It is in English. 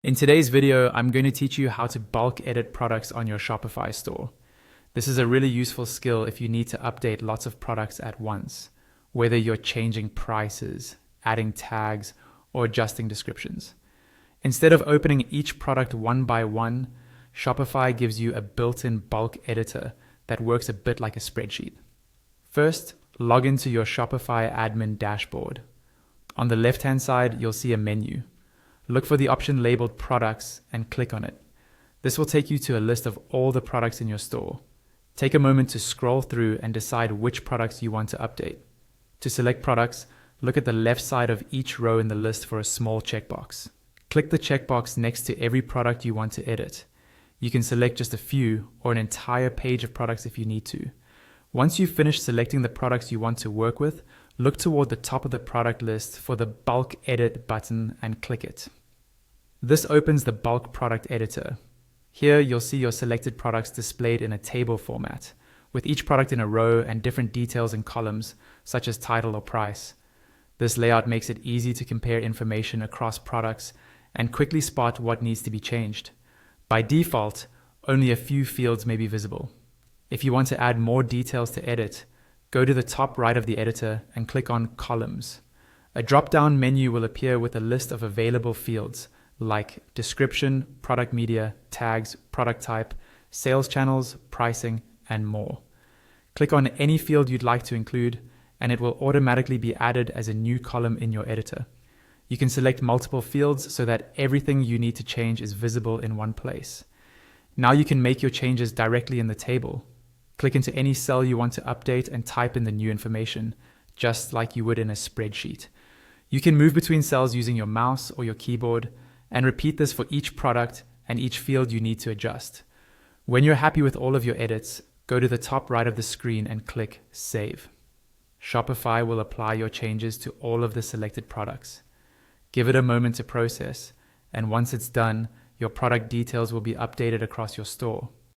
In today's video, I'm going to teach you how to bulk edit products on your Shopify store. This is a really useful skill if you need to update lots of products at once, whether you're changing prices, adding tags, or adjusting descriptions. Instead of opening each product one by one, Shopify gives you a built-in bulk editor that works a bit like a spreadsheet. First, log into your Shopify admin dashboard. On the left-hand side, you'll see a menu. Look for the option labeled Products and click on it. This will take you to a list of all the products in your store. Take a moment to scroll through and decide which products you want to update. To select products, look at the left side of each row in the list for a small checkbox. Click the checkbox next to every product you want to edit. You can select just a few or an entire page of products if you need to. Once you've finished selecting the products you want to work with, look toward the top of the product list for the Bulk Edit button and click it. This opens the bulk product editor. Here you'll see your selected products displayed in a table format, with each product in a row and different details in columns, such as title or price. This layout makes it easy to compare information across products and quickly spot what needs to be changed. By default, only a few fields may be visible. If you want to add more details to edit, go to the top right of the editor and click on Columns. A drop-down menu will appear with a list of available fields, like description, product media, tags, product type, sales channels, pricing, and more. Click on any field you'd like to include, and it will automatically be added as a new column in your editor. You can select multiple fields so that everything you need to change is visible in one place. Now you can make your changes directly in the table. Click into any cell you want to update and type in the new information, just like you would in a spreadsheet. You can move between cells using your mouse or your keyboard, and repeat this for each product and each field you need to adjust. When you're happy with all of your edits, go to the top right of the screen and click Save. Shopify will apply your changes to all of the selected products. Give it a moment to process, and once it's done, your product details will be updated across your store.